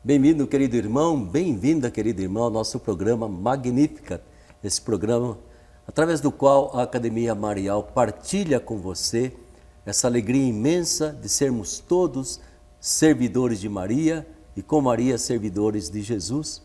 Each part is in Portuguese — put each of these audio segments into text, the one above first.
Bem-vindo, querido irmão, bem-vinda, querido irmão, ao nosso programa Magnífica. Esse programa, através do qual a Academia Marial partilha com você essa alegria imensa de sermos todos servidores de Maria e com Maria servidores de Jesus.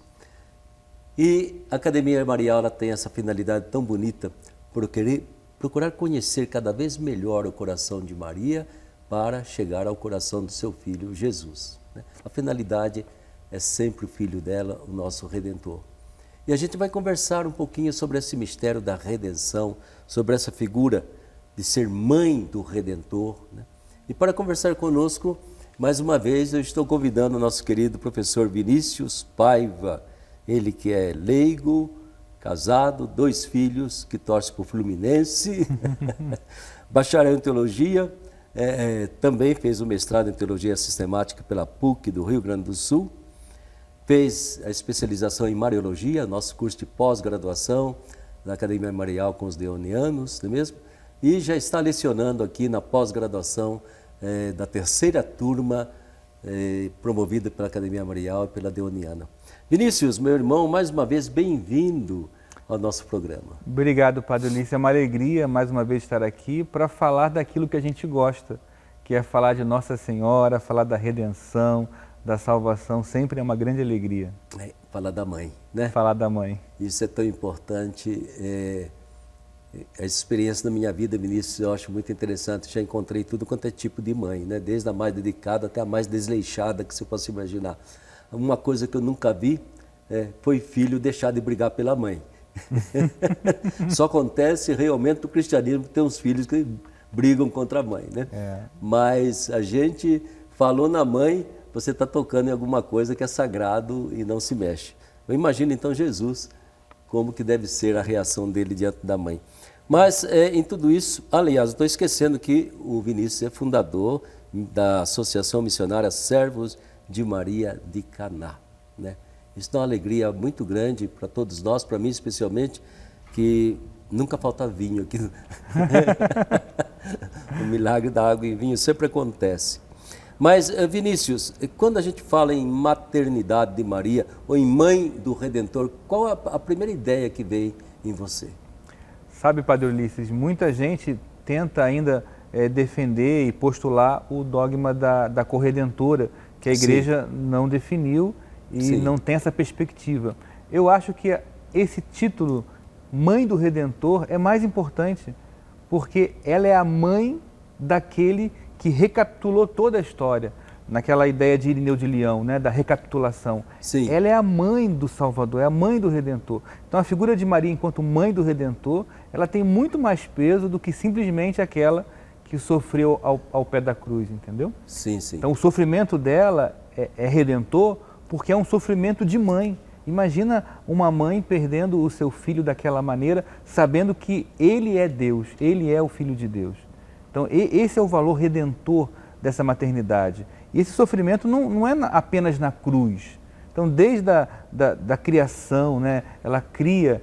E a Academia Marial ela tem essa finalidade tão bonita por querer procurar conhecer cada vez melhor o coração de Maria para chegar ao coração do seu filho Jesus. A finalidade é sempre o filho dela, o nosso Redentor. E a gente vai conversar um pouquinho sobre esse mistério da redenção, sobre essa figura de ser mãe do Redentor. E para conversar conosco, mais uma vez, eu estou convidando o nosso querido professor Vinícius Paiva, ele que é leigo, casado, 2 filhos, que torce para o Fluminense, bacharel em teologia, também fez o mestrado em teologia sistemática pela PUC do Rio Grande do Sul, fez a especialização em Mariologia, nosso curso de pós-graduação da Academia Marial com os deonianos, não é mesmo? E já está lecionando aqui na pós-graduação da 3ª turma, promovida pela Academia Marial e pela Deoniana. Vinícius, meu irmão, mais uma vez bem-vindo ao nosso programa. Obrigado, Padre Ulisses. É uma alegria mais uma vez estar aqui para falar daquilo que a gente gosta, que é falar de Nossa Senhora, falar da redenção, da salvação, sempre é uma grande alegria. Falar da mãe, né? Falar da mãe. Isso é tão importante. A experiência da minha vida, Vinícius, eu acho muito interessante. Já encontrei tudo quanto é tipo de mãe, né? Desde a mais dedicada até a mais desleixada que você possa imaginar. Uma coisa que eu nunca vi foi filho deixar de brigar pela mãe. Só acontece realmente no cristianismo ter uns filhos que brigam contra a mãe, né? Mas a gente falou na mãe, você está tocando em alguma coisa que é sagrado e não se mexe. Eu imagino então Jesus, como que deve ser a reação dele diante da mãe. Mas em tudo isso, aliás, eu estou esquecendo que o Vinícius é fundador da Associação Missionária Servos de Maria de Caná, né? Isso dá uma alegria muito grande para todos nós, para mim especialmente, que nunca falta vinho aqui. O milagre da água e vinho sempre acontece. Mas, Vinícius, quando a gente fala em maternidade de Maria ou em mãe do Redentor, qual a primeira ideia que vem em você? Sabe, Padre Ulisses, muita gente tenta ainda defender e postular o dogma da corredentora, que a igreja não definiu e não tem essa perspectiva. Eu acho que esse título, Mãe do Redentor, é mais importante, porque ela é a mãe daquele que recapitulou toda a história, naquela ideia de Irineu de Leão, né, da recapitulação. Sim. Ela é a mãe do Salvador, é a mãe do Redentor. Então a figura de Maria enquanto mãe do Redentor, ela tem muito mais peso do que simplesmente aquela que sofreu ao pé da cruz, entendeu? Sim, sim. Então o sofrimento dela é redentor porque é um sofrimento de mãe. Imagina uma mãe perdendo o seu filho daquela maneira, sabendo que ele é Deus, ele é o Filho de Deus. Então esse é o valor redentor dessa maternidade. E esse sofrimento não é apenas na cruz. Então desde a criação, né, ela cria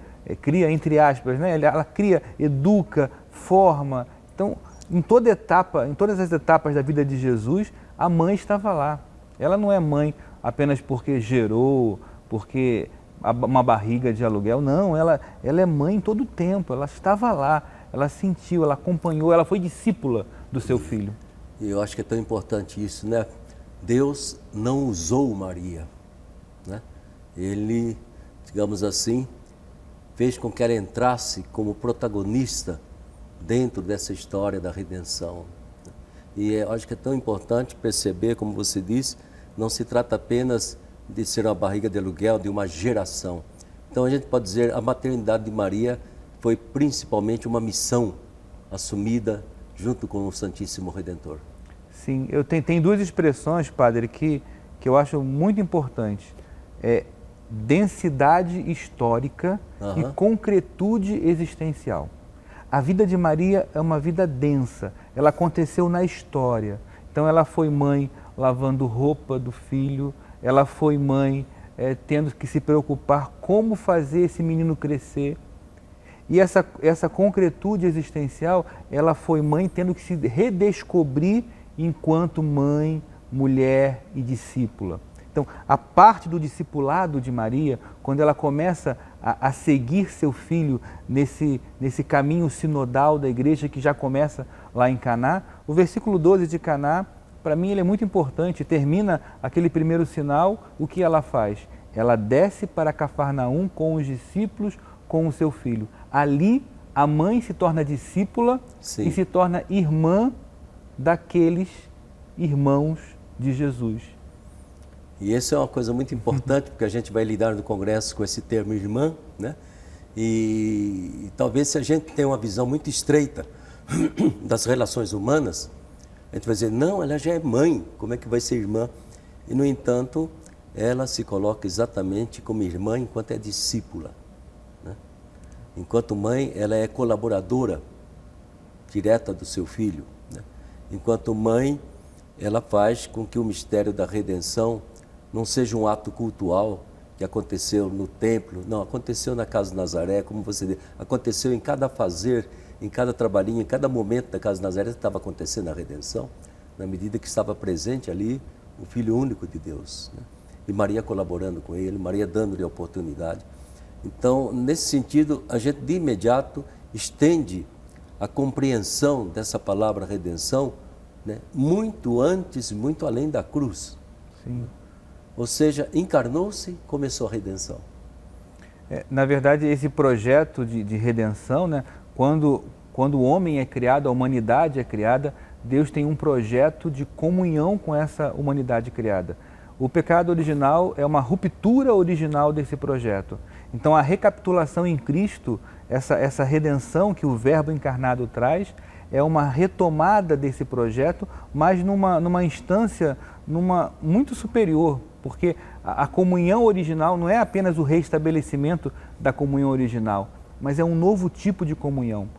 entre aspas, né, ela cria, educa, forma. Então em todas as etapas da vida de Jesus, a mãe estava lá. Ela não é mãe apenas porque gerou, porque uma barriga de aluguel. Não, ela é mãe em todo o tempo. Ela estava lá, ela sentiu, ela acompanhou, ela foi discípula do seu filho. E eu acho que é tão importante isso, né? Deus não usou Maria, né? Ele, digamos assim, fez com que ela entrasse como protagonista dentro dessa história da redenção. E eu acho que é tão importante perceber, como você disse, não se trata apenas de ser uma barriga de aluguel de uma geração. Então a gente pode dizer a maternidade de Maria foi principalmente uma missão assumida junto com o Santíssimo Redentor. Sim, tem 2 expressões, Padre, que eu acho muito importantes. Densidade histórica e concretude existencial. A vida de Maria é uma vida densa, ela aconteceu na história. Então ela foi mãe lavando roupa do filho, ela foi mãe tendo que se preocupar como fazer esse menino crescer. E essa concretude existencial, ela foi mãe tendo que se redescobrir enquanto mãe, mulher e discípula. Então, a parte do discipulado de Maria, quando ela começa a seguir seu filho nesse caminho sinodal da igreja que já começa lá em Caná, o versículo 12 de Caná, para mim ele é muito importante, termina aquele primeiro sinal, o que ela faz? Ela desce para Cafarnaum com os discípulos, com o seu filho. Ali, a mãe se torna discípula Sim. e se torna irmã daqueles irmãos de Jesus. E isso é uma coisa muito importante, porque a gente vai lidar no congresso com esse termo irmã, né? E talvez se a gente tem uma visão muito estreita das relações humanas, a gente vai dizer, não, ela já é mãe, como é que vai ser irmã? E, no entanto, ela se coloca exatamente como irmã enquanto é discípula, né? Enquanto mãe, ela é colaboradora direta do seu filho, né? Enquanto mãe, ela faz com que o mistério da redenção não seja um ato cultual que aconteceu no templo, não, aconteceu na casa de Nazaré, como você diz, aconteceu em cada fazer, em cada trabalhinho, em cada momento da casa de Nazaré estava acontecendo a redenção, na medida que estava presente ali o Filho único de Deus, né? E Maria colaborando com ele, Maria dando-lhe a oportunidade. Então, nesse sentido, a gente de imediato estende a compreensão dessa palavra redenção, né, muito antes, muito além da cruz. Sim. Ou seja, encarnou-se, começou a redenção. Na verdade, esse projeto de redenção, né, quando o homem é criado, a humanidade é criada, Deus tem um projeto de comunhão com essa humanidade criada. O pecado original é uma ruptura original desse projeto. Então, a recapitulação em Cristo, essa redenção que o Verbo encarnado traz, é uma retomada desse projeto, mas numa instância muito superior, porque a comunhão original não é apenas o reestabelecimento da comunhão original, mas é um novo tipo de comunhão.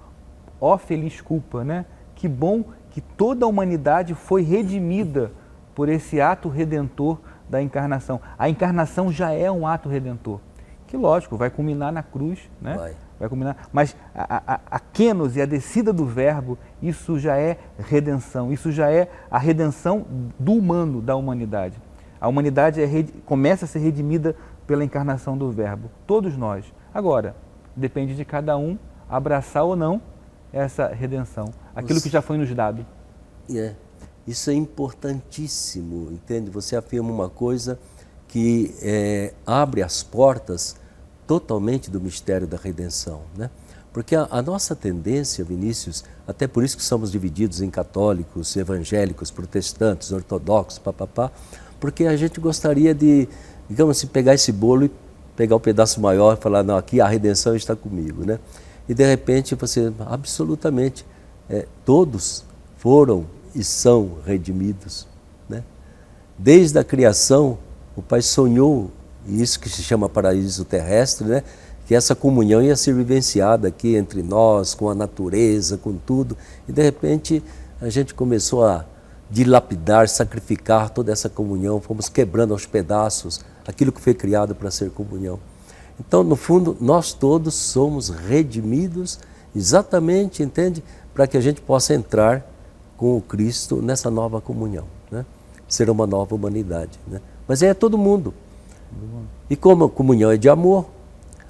Ó feliz culpa, né? Que bom que toda a humanidade foi redimida por esse ato redentor da encarnação. A encarnação já é um ato redentor, que lógico, vai culminar na cruz, né? Vai culminar, mas a kênose, a descida do Verbo, isso já é redenção, isso já é a redenção do humano, da humanidade. A humanidade começa a ser redimida pela encarnação do Verbo, todos nós. Agora, depende de cada um abraçar ou não essa redenção, aquilo que já foi nos dado. Isso é importantíssimo, entende? Você afirma uma coisa que abre as portas totalmente do mistério da redenção, né? Porque a nossa tendência, Vinícius, até por isso que somos divididos em católicos, evangélicos, protestantes, ortodoxos, papapá, porque a gente gostaria de, digamos assim, pegar esse bolo e pegar o pedaço maior e falar, não, aqui a redenção está comigo, né? E de repente você, absolutamente, todos foram e são redimidos, né? Desde a criação, o Pai sonhou, e isso que se chama paraíso terrestre, né? Que essa comunhão ia ser vivenciada aqui entre nós, com a natureza, com tudo. E de repente a gente começou a dilapidar, sacrificar toda essa comunhão, fomos quebrando aos pedaços aquilo que foi criado para ser comunhão. Então, no fundo, nós todos somos redimidos exatamente, entende? Para que a gente possa entrar com o Cristo nessa nova comunhão, né? Ser uma nova humanidade, né? Mas é todo mundo. E como a comunhão é de amor,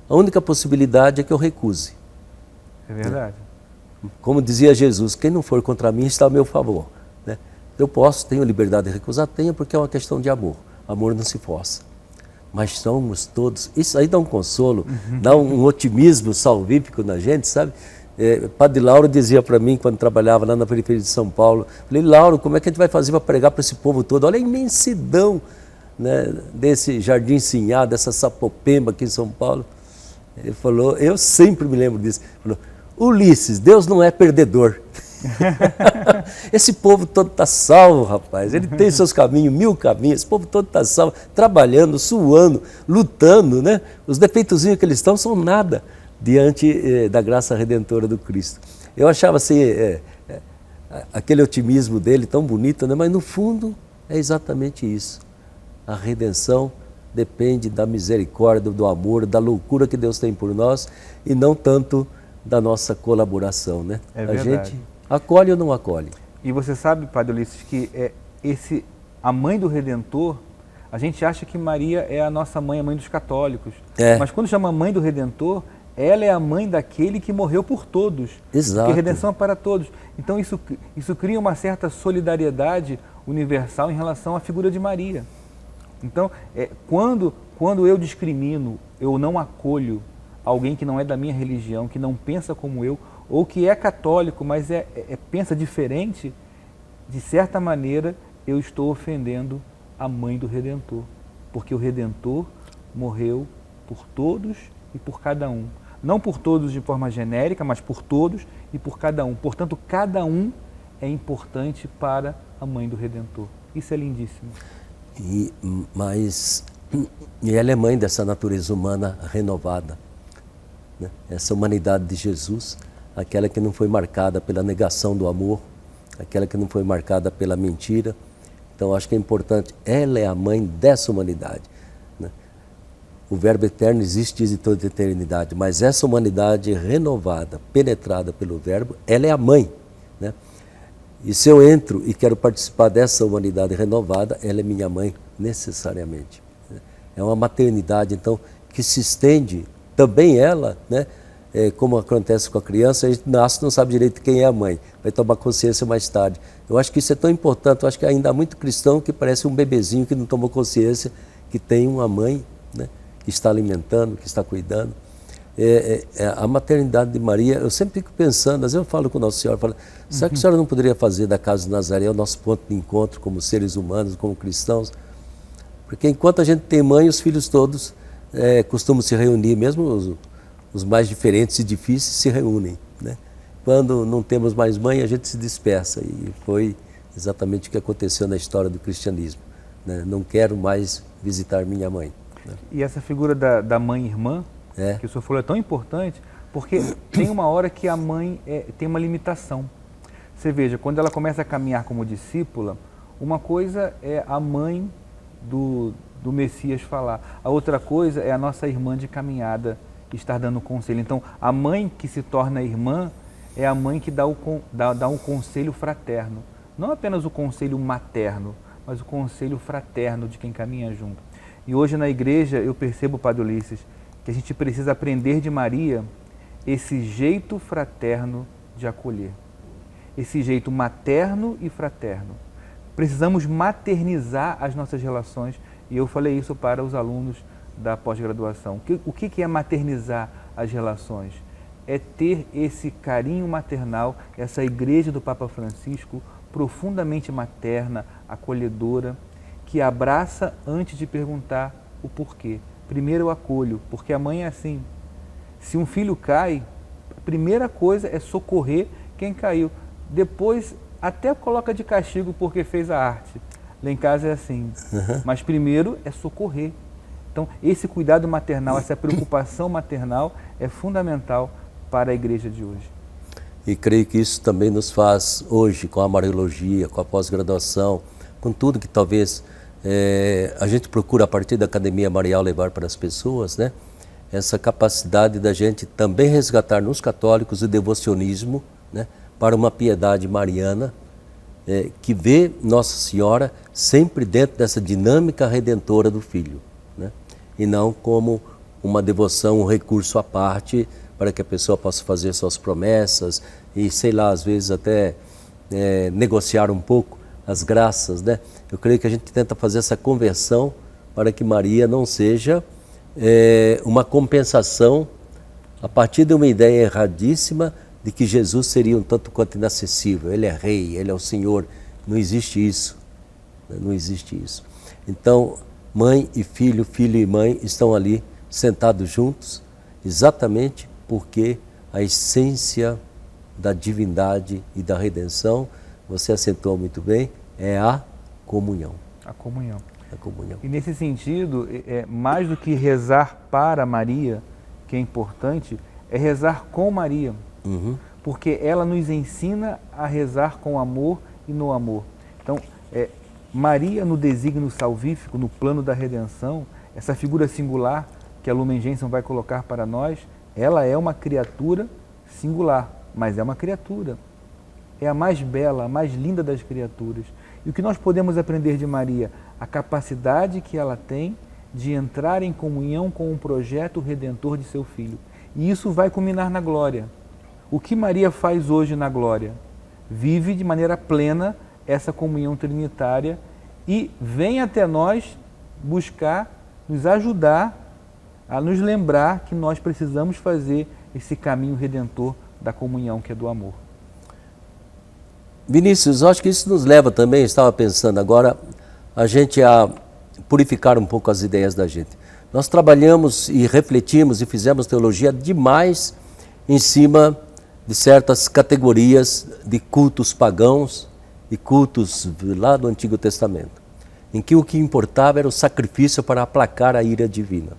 a única possibilidade é que eu recuse. É verdade. Como dizia Jesus, quem não for contra mim está a meu favor, né? Eu tenho liberdade de recusar, tenho, porque é uma questão de amor. Amor não se força. Mas somos todos, isso aí dá um consolo, dá um otimismo salvífico na gente, sabe? Padre Lauro dizia para mim, quando trabalhava lá na periferia de São Paulo, falei, Lauro, como é que a gente vai fazer para pregar para esse povo todo? Olha a imensidão, né, desse Jardim Sinhá, dessa Sapopemba aqui em São Paulo. Ele falou, eu sempre me lembro disso, ele falou, Ulisses, Deus não é perdedor. Esse povo todo está salvo, rapaz, ele tem seus caminhos, 1000 caminhos, esse povo todo está salvo, trabalhando, suando, lutando, né? Os defeitozinhos que eles estão são nada diante da graça redentora do Cristo. Eu achava assim, aquele otimismo dele tão bonito, né? Mas no fundo é exatamente isso. A redenção depende da misericórdia, do amor, da loucura que Deus tem por nós e não tanto da nossa colaboração, né? É a verdade. gente acolhe ou não acolhe? E você sabe, Padre Ulisses, que a mãe do Redentor, A gente acha que Maria é a nossa mãe, a mãe dos católicos. É. Mas quando chama mãe do Redentor, ela é a mãe daquele que morreu por todos. Exato. Porque redenção é para todos. Então isso cria uma certa solidariedade universal em relação à figura de Maria. Então, quando eu discrimino, eu não acolho alguém que não é da minha religião, que não pensa como eu, ou que é católico, mas pensa diferente, de certa maneira eu estou ofendendo a mãe do Redentor. Porque o Redentor morreu por todos e por cada um. Não por todos de forma genérica, mas por todos e por cada um. Portanto, cada um é importante para a mãe do Redentor. Isso é lindíssimo. Mas ela é mãe dessa natureza humana renovada, né? Essa humanidade de Jesus, aquela que não foi marcada pela negação do amor, aquela que não foi marcada pela mentira. Então, acho que é importante, ela é a mãe dessa humanidade, né? O Verbo eterno existe desde toda a eternidade, mas essa humanidade renovada, penetrada pelo Verbo, ela é a mãe, né? E se eu entro e quero participar dessa humanidade renovada, ela é minha mãe, necessariamente. É uma maternidade, então, que se estende, também ela, né? Como acontece com a criança, a gente nasce e não sabe direito quem é a mãe, vai tomar consciência mais tarde. Eu acho que isso é tão importante, eu acho que ainda há muito cristão que parece um bebezinho que não tomou consciência que tem uma mãe, né? Que está alimentando, que está cuidando. A maternidade de Maria, eu sempre fico pensando, às vezes eu falo com Nossa Senhora, será que a senhora não poderia fazer da casa de Nazaré o nosso ponto de encontro como seres humanos, como cristãos? Porque enquanto a gente tem mãe, os filhos todos costumam se reunir, mesmo os mais diferentes e difíceis se reúnem, né? Quando não temos mais mãe, a gente se dispersa, e foi exatamente o que aconteceu na história do cristianismo, né? Não quero mais visitar minha mãe, né? E essa figura da mãe-irmã, que o senhor falou, é tão importante, porque tem uma hora que a mãe tem uma limitação. Você veja, quando ela começa a caminhar como discípula, uma coisa é a mãe do Messias falar, a outra coisa é a nossa irmã de caminhada estar dando conselho. Então, a mãe que se torna irmã é a mãe que dá um conselho fraterno. Não apenas o conselho materno, mas o conselho fraterno de quem caminha junto. E hoje na igreja eu percebo, Padre Ulisses, que a gente precisa aprender de Maria esse jeito fraterno de acolher. Esse jeito materno e fraterno. Precisamos maternizar as nossas relações, e eu falei isso para os alunos da pós-graduação. O que é maternizar as relações? É ter esse carinho maternal, essa igreja do Papa Francisco, profundamente materna, acolhedora, que abraça antes de perguntar o porquê. Primeiro eu acolho, porque a mãe é assim. Se um filho cai, a primeira coisa é socorrer quem caiu. Depois até coloca de castigo porque fez a arte. Lá em casa é assim. Mas primeiro é socorrer. Então, esse cuidado maternal, essa preocupação maternal é fundamental para a igreja de hoje. E creio que isso também nos faz hoje, com a Mariologia, com a pós-graduação, com tudo que talvez a gente procura a partir da Academia Marial levar para as pessoas, né? Essa capacidade da gente também resgatar nos católicos o devocionismo, né? Para uma piedade mariana, que vê Nossa Senhora sempre dentro dessa dinâmica redentora do Filho, né? E não como uma devoção, um recurso à parte para que a pessoa possa fazer suas promessas e, sei lá, às vezes até negociar um pouco as graças, né? Eu creio que a gente tenta fazer essa conversão para que Maria não seja uma compensação a partir de uma ideia erradíssima de que Jesus seria um tanto quanto inacessível. Ele é rei, ele é o Senhor. Não existe isso, né? Não existe isso. Então, mãe e filho, filho e mãe estão ali sentados juntos, exatamente porque a essência da divindade e da redenção, você acentuou muito bem, é a comunhão. A comunhão. A comunhão. E nesse sentido, mais do que rezar para Maria, que é importante, é rezar com Maria. Uhum. Porque ela nos ensina a rezar com amor e no amor. Então, Maria no desígnio salvífico, no plano da redenção, essa figura singular que a Lumen Gentium vai colocar para nós, ela é uma criatura singular, mas é uma criatura. É a mais bela, a mais linda das criaturas. E o que nós podemos aprender de Maria? a capacidade que ela tem de entrar em comunhão com o projeto redentor de seu Filho. E isso vai culminar na glória. O que Maria faz hoje na glória? Vive de maneira plena essa comunhão trinitária e vem até nós buscar, nos ajudar a nos lembrar que nós precisamos fazer esse caminho redentor da comunhão, que é do amor. Vinícius, acho que isso nos leva também, estava pensando agora, a gente a purificar um pouco as ideias da gente. Nós trabalhamos e refletimos e fizemos teologia demais em cima de certas categorias de cultos pagãos e cultos lá do Antigo Testamento, em que o que importava era o sacrifício para aplacar a ira divina,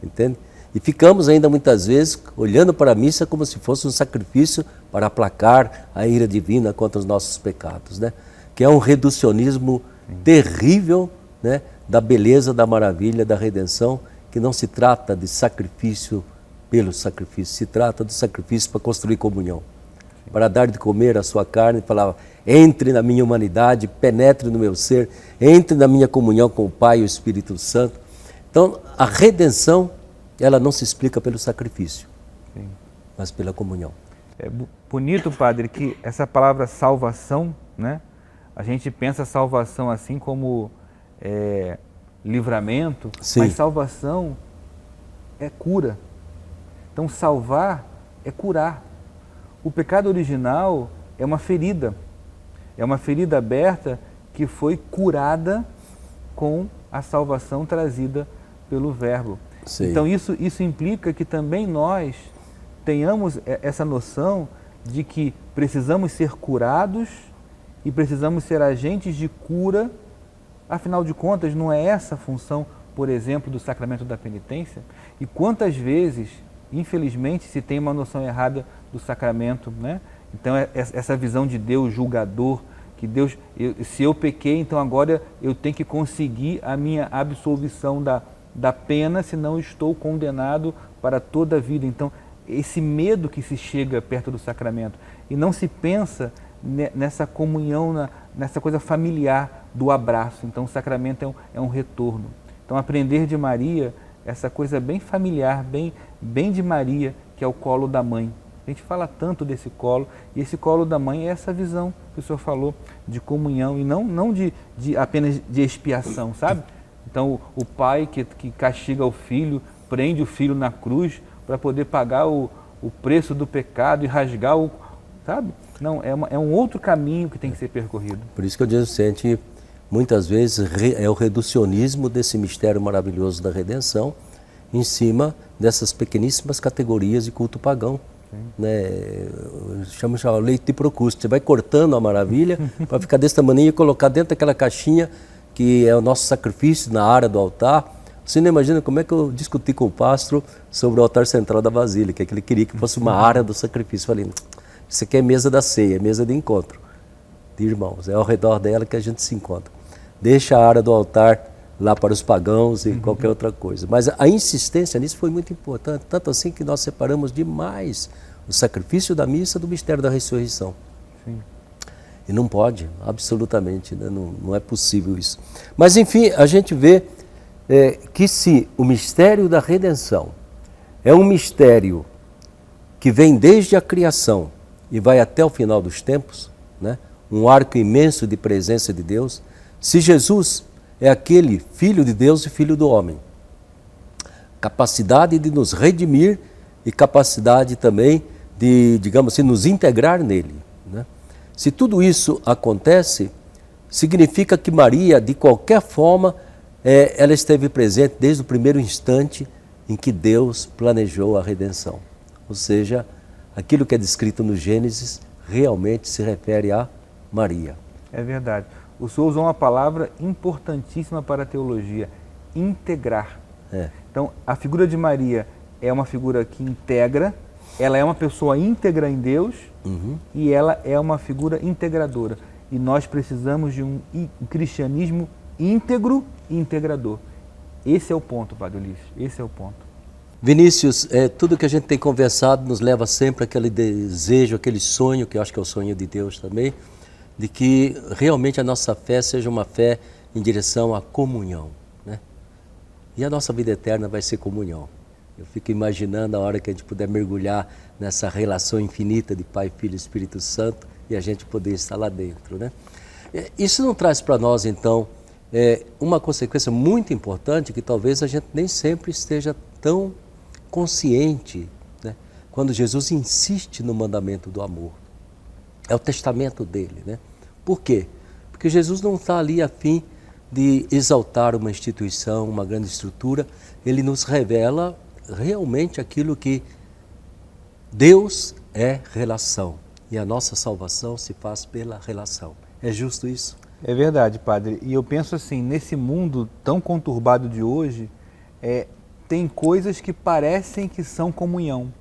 entende? E ficamos ainda muitas vezes olhando para a missa como se fosse um sacrifício para aplacar a ira divina contra os nossos pecados, né? Que é um reducionismo terrível, né? Da beleza, da maravilha, da redenção, que não se trata de sacrifício pelo sacrifício, se trata do sacrifício para construir comunhão, para dar de comer a sua carne, falava, entre na minha humanidade, penetre no meu ser, entre na minha comunhão com o Pai e o Espírito Santo. Então, a redenção, ela não se explica pelo sacrifício, sim, mas pela comunhão. É bonito, padre, que essa palavra salvação, né? A gente pensa salvação assim como livramento, sim, mas salvação é cura. Então, salvar é curar. O pecado original é uma ferida aberta que foi curada com a salvação trazida pelo Verbo. Sim. Então isso implica que também nós tenhamos essa noção de que precisamos ser curados e precisamos ser agentes de cura. Afinal de contas, não é essa a função, por exemplo, do sacramento da penitência? E quantas vezes, infelizmente, se tem uma noção errada do sacramento, né? Então, essa visão de Deus julgador, que Deus, se eu pequei, então agora eu tenho que conseguir a minha absolvição da pena, senão estou condenado para toda a vida. Então, esse medo que se chega perto do sacramento e não se pensa nessa comunhão, nessa coisa familiar do abraço. Então, o sacramento é um retorno. Então, aprender de Maria, essa coisa bem familiar, bem de Maria, que é o colo da mãe. A gente fala tanto desse colo, e esse colo da mãe é essa visão que o senhor falou de comunhão, e não de apenas de expiação, sabe? Então, o pai que castiga o filho, prende o filho na cruz para poder pagar o preço do pecado e rasgar o... Sabe? Não, é um outro caminho que tem que ser percorrido. Por isso que eu digo, gente, muitas vezes é o reducionismo desse mistério maravilhoso da redenção em cima dessas pequeníssimas categorias de culto pagão. Né? Chama leite de Procústo. Você vai cortando a maravilha para ficar desse tamanho e colocar dentro daquela caixinha que é o nosso sacrifício na área do altar. Você não imagina como é que eu discuti com o pastor sobre o altar central da Basílica, que ele queria que fosse uma área do sacrifício. Eu falei, isso aqui é mesa da ceia, é mesa de encontro de irmãos, é ao redor dela que a gente se encontra. Deixa a área do altar lá para os pagãos e qualquer outra coisa. Mas a insistência nisso foi muito importante, tanto assim que nós separamos demais o sacrifício da missa do mistério da ressurreição. Sim. E não pode, absolutamente, né? Não é possível isso. Mas enfim, a gente vê que se o mistério da redenção é um mistério que vem desde a criação e vai até o final dos tempos, né? Um arco imenso de presença de Deus, se Jesus é aquele Filho de Deus e Filho do homem, capacidade de nos redimir e capacidade também de, digamos assim, nos integrar nele, né? Se tudo isso acontece, significa que Maria, de qualquer forma, ela esteve presente desde o primeiro instante em que Deus planejou a redenção. Ou seja, aquilo que é descrito no Gênesis realmente se refere a Maria. É verdade. O senhor usou uma palavra importantíssima para a teologia, integrar. Então, a figura de Maria é uma figura que integra, ela é uma pessoa íntegra em Deus, e ela é uma figura integradora. E nós precisamos de um cristianismo íntegro e integrador. Esse é o ponto, Padre Ulisses, esse é o ponto. Vinícius, tudo que a gente tem conversado nos leva sempre àquele desejo, aquele sonho, que eu acho que é o sonho de Deus também, de que realmente a nossa fé seja uma fé em direção à comunhão, né? E a nossa vida eterna vai ser comunhão. Eu fico imaginando a hora que a gente puder mergulhar nessa relação infinita de Pai, Filho e Espírito Santo e a gente poder estar lá dentro, né? Isso não traz para nós, então, uma consequência muito importante que talvez a gente nem sempre esteja tão consciente, né? Quando Jesus insiste no mandamento do amor. É o testamento dele, né? Por quê? Porque Jesus não está ali a fim de exaltar uma instituição, uma grande estrutura. Ele nos revela realmente aquilo que Deus é relação. E a nossa salvação se faz pela relação. É justo isso? É verdade, padre. E eu penso assim, nesse mundo tão conturbado de hoje, tem coisas que parecem que são comunhão,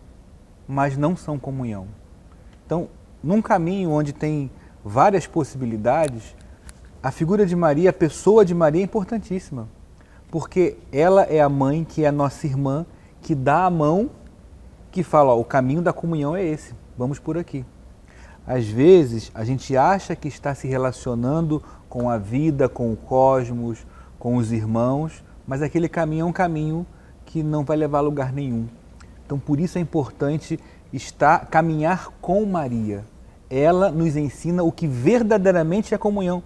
mas não são comunhão. Então, num caminho onde tem várias possibilidades, a figura de Maria, a pessoa de Maria é importantíssima, porque ela é a mãe, que é a nossa irmã, que dá a mão, que fala, o caminho da comunhão é esse, vamos por aqui. Às vezes, a gente acha que está se relacionando com a vida, com o cosmos, com os irmãos, mas aquele caminho é um caminho que não vai levar a lugar nenhum. Então, por isso é importante caminhar com Maria. Ela nos ensina o que verdadeiramente é comunhão,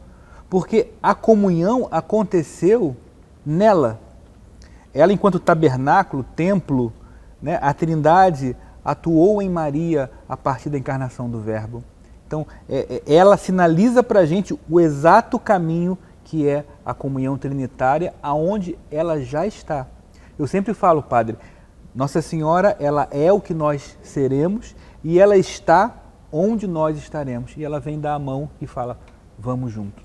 porque a comunhão aconteceu nela. Ela, enquanto tabernáculo, templo, né, a Trindade atuou em Maria a partir da encarnação do Verbo. Então, ela sinaliza para a gente o exato caminho que é a comunhão trinitária, aonde ela já está. Eu sempre falo, padre, Nossa Senhora, ela é o que nós seremos e ela está onde nós estaremos. E ela vem dar a mão e fala, vamos junto.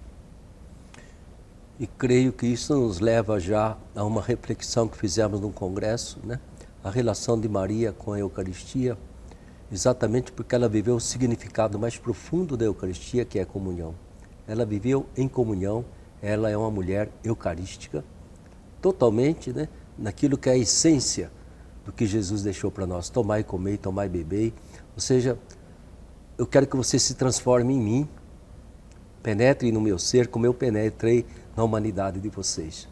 E creio que isso nos leva já a uma reflexão que fizemos no congresso, né? A relação de Maria com a Eucaristia, exatamente porque ela viveu o significado mais profundo da Eucaristia, que é a comunhão. Ela viveu em comunhão, ela é uma mulher eucarística, totalmente, né, naquilo que é a essência do que Jesus deixou para nós. Tomai, comei, tomai, bebei. Ou seja, eu quero que você se transforme em mim, penetre no meu ser, como eu penetrei na humanidade de vocês.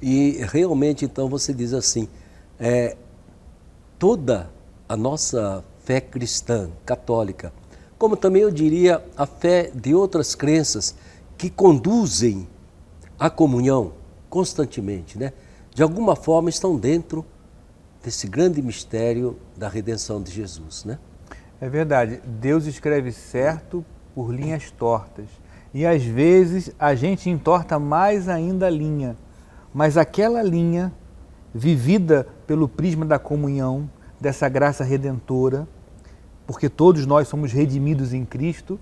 E realmente, então, você diz assim, toda a nossa fé cristã, católica, como também eu diria a fé de outras crenças que conduzem à comunhão constantemente, né? De alguma forma estão dentro desse grande mistério da redenção de Jesus, né? É verdade, Deus escreve certo por linhas tortas. E às vezes a gente entorta mais ainda a linha, mas aquela linha vivida pelo prisma da comunhão, dessa graça redentora, porque todos nós somos redimidos em Cristo,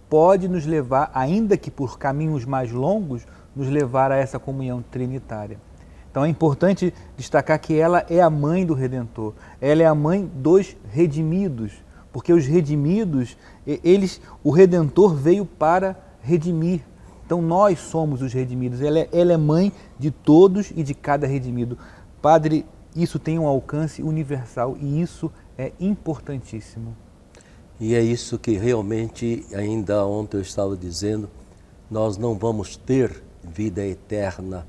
pode nos levar, ainda que por caminhos mais longos, nos levar a essa comunhão trinitária. Então é importante destacar que ela é a mãe do Redentor, ela é a mãe dos redimidos, porque os redimidos, o Redentor veio para redimir. Então nós somos os redimidos, ela é mãe de todos e de cada redimido. Padre, isso tem um alcance universal e isso é importantíssimo. E é isso que realmente, ainda ontem eu estava dizendo, nós não vamos ter vida eterna,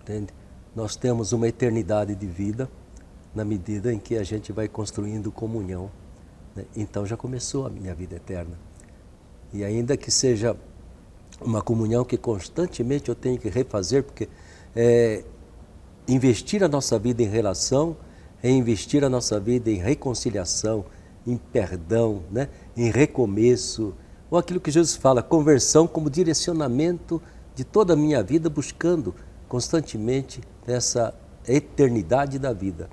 entende? Nós temos uma eternidade de vida na medida em que a gente vai construindo comunhão, né? Então já começou a minha vida eterna. E ainda que seja uma comunhão que constantemente eu tenho que refazer, porque investir a nossa vida em relação é investir a nossa vida em reconciliação, em perdão, né? Em recomeço, ou aquilo que Jesus fala, conversão como direcionamento de toda a minha vida, buscando constantemente essa eternidade da vida.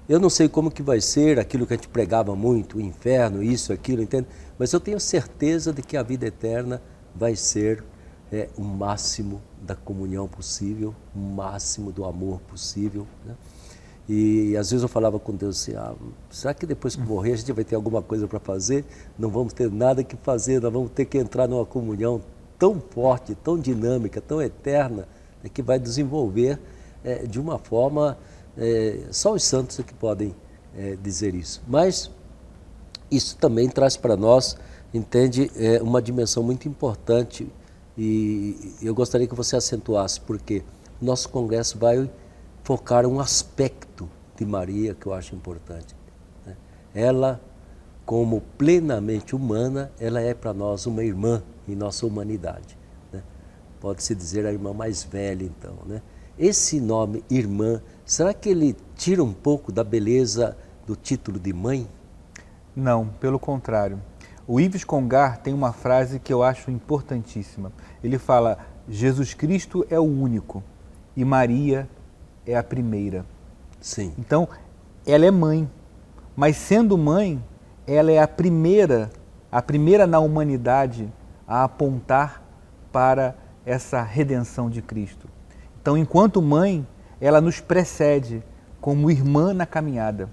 Eu não sei como que vai ser aquilo que a gente pregava muito, o inferno, isso, aquilo, entende? Mas eu tenho certeza de que a vida eterna vai ser o máximo da comunhão possível, o máximo do amor possível, né? E às vezes eu falava com Deus assim, será que depois que morrer a gente vai ter alguma coisa para fazer? Não vamos ter nada que fazer, nós vamos ter que entrar numa comunhão tão forte, tão dinâmica, tão eterna, que vai desenvolver de uma forma, só os santos é que podem dizer isso. Mas isso também traz para nós, entende, uma dimensão muito importante E eu gostaria que você acentuasse, porque o nosso congresso vai focar um aspecto de Maria que eu acho importante, né? Ela, como plenamente humana, ela é para nós uma irmã em nossa humanidade, né? Pode-se dizer a irmã mais velha, então, né? Esse nome, irmã, será que ele tira um pouco da beleza do título de mãe? Não, pelo contrário. O Yves Congar tem uma frase que eu acho importantíssima. Ele fala: Jesus Cristo é o único e Maria é a primeira. Sim. Então, ela é mãe, mas sendo mãe, ela é a primeira na humanidade a apontar para essa redenção de Cristo. Então, enquanto mãe, ela nos precede como irmã na caminhada.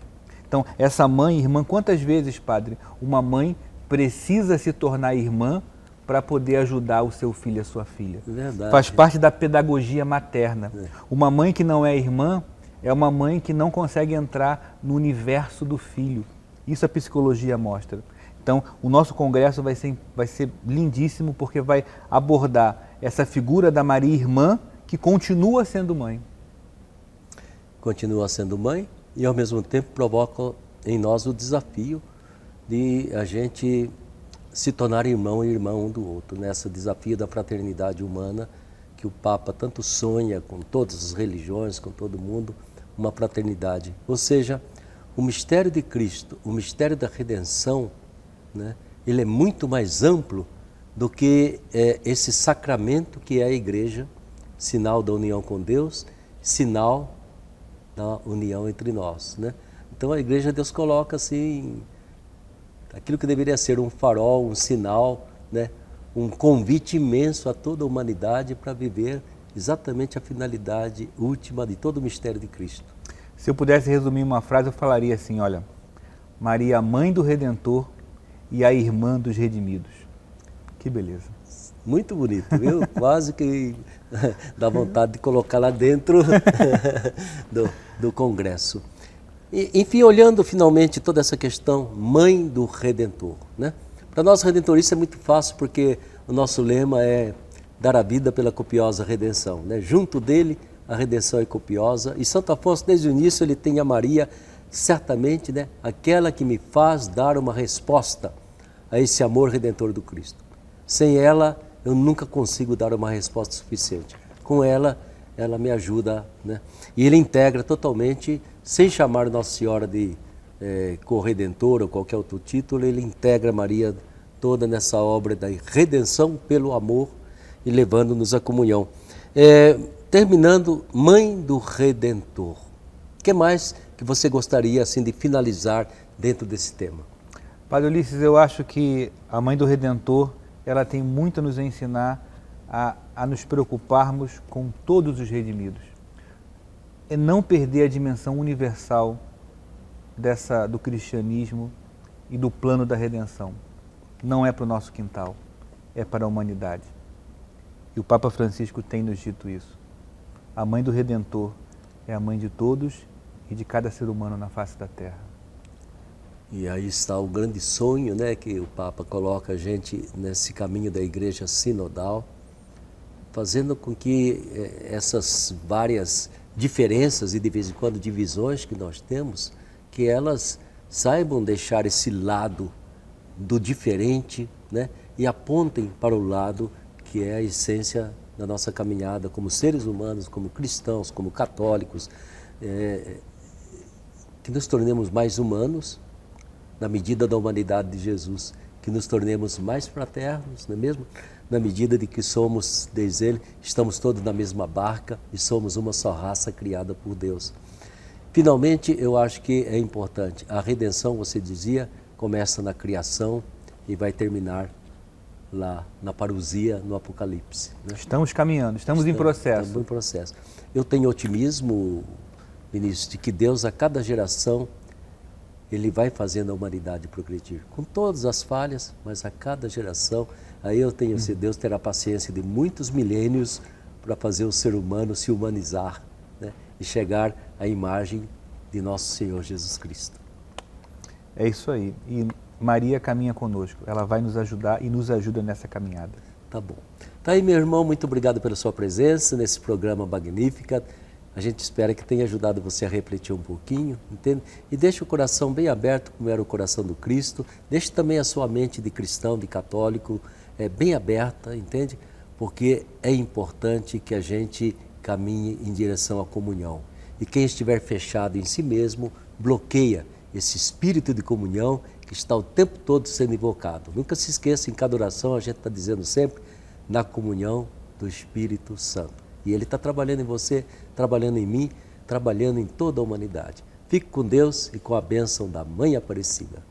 Então, essa mãe, irmã, quantas vezes, padre, uma mãe precisa se tornar irmã para poder ajudar o seu filho e a sua filha? Verdade. Faz parte da pedagogia materna. Uma mãe que não é irmã é uma mãe que não consegue entrar no universo do filho. Isso a psicologia mostra. Então, o nosso congresso vai ser lindíssimo, porque vai abordar essa figura da Maria irmã que continua sendo mãe. Continua sendo mãe e, ao mesmo tempo, provoca em nós o desafio de a gente se tornar irmão e irmã um do outro, nessa desafio da fraternidade humana que o Papa tanto sonha com todas as religiões, com todo mundo, uma fraternidade. Ou seja, o mistério de Cristo, o mistério da redenção, né, ele é muito mais amplo do que esse sacramento que é a igreja, sinal da união com Deus, sinal da união entre nós, né? Então a igreja, Deus coloca assim, aquilo que deveria ser um farol, um sinal, né, um convite imenso a toda a humanidade para viver exatamente a finalidade última de todo o mistério de Cristo. Se eu pudesse resumir uma frase, eu falaria assim: olha, Maria, a mãe do Redentor e a irmã dos redimidos. Que beleza. Muito bonito, viu? Quase que dá vontade de colocar lá dentro do congresso. Enfim, olhando finalmente toda essa questão, mãe do Redentor, né? Para nós redentoristas é muito fácil, porque o nosso lema é dar a vida pela copiosa redenção, né? Junto dele a redenção é copiosa, e Santo Afonso desde o início ele tem a Maria certamente, né, aquela que me faz dar uma resposta a esse amor redentor do Cristo. Sem ela eu nunca consigo dar uma resposta suficiente. Com ela, ela me ajuda, né? E ele integra totalmente, sem chamar Nossa Senhora de corredentora ou qualquer outro título, ele integra Maria toda nessa obra da redenção pelo amor e levando-nos à comunhão. Terminando, mãe do Redentor. O que mais que você gostaria assim de finalizar dentro desse tema? Padre Ulisses, eu acho que a mãe do Redentor, ela tem muito a nos ensinar a nos preocuparmos com todos os redimidos. É não perder a dimensão universal do cristianismo e do plano da redenção. Não é para o nosso quintal, é para a humanidade. E o Papa Francisco tem nos dito isso. A mãe do Redentor é a mãe de todos e de cada ser humano na face da terra. E aí está o grande sonho, né, que o Papa coloca a gente nesse caminho da igreja sinodal, fazendo com que essas várias diferenças e de vez em quando divisões que nós temos, que elas saibam deixar esse lado do diferente, né, e apontem para o lado que é a essência da nossa caminhada como seres humanos, como cristãos, como católicos, que nos tornemos mais humanos na medida da humanidade de Jesus, que nos tornemos mais fraternos, não é mesmo? Na medida de que somos, diz ele, estamos todos na mesma barca e somos uma só raça criada por Deus. Finalmente, eu acho que é importante, a redenção, você dizia, começa na criação e vai terminar lá na parousia, no Apocalipse, né? Estamos caminhando, estamos em processo. Estamos em processo. Eu tenho otimismo, Vinícius, de que Deus a cada geração Ele vai fazendo a humanidade progredir, com todas as falhas, mas a cada geração, aí eu tenho, se Deus terá paciência de muitos milênios para fazer o ser humano se humanizar, né, e chegar à imagem de nosso Senhor Jesus Cristo. É isso aí. E Maria caminha conosco, ela vai nos ajudar e nos ajuda nessa caminhada. Tá bom. Tá aí, meu irmão, muito obrigado pela sua presença nesse programa Magnífica. A gente espera que tenha ajudado você a refletir um pouquinho, entende? E deixe o coração bem aberto, como era o coração do Cristo. Deixe também a sua mente de cristão, de católico, bem aberta, entende? Porque é importante que a gente caminhe em direção à comunhão. E quem estiver fechado em si mesmo, bloqueia esse espírito de comunhão que está o tempo todo sendo invocado. Nunca se esqueça, em cada oração a gente está dizendo sempre na comunhão do Espírito Santo. E Ele está trabalhando em você, trabalhando em mim, trabalhando em toda a humanidade. Fique com Deus e com a bênção da Mãe Aparecida.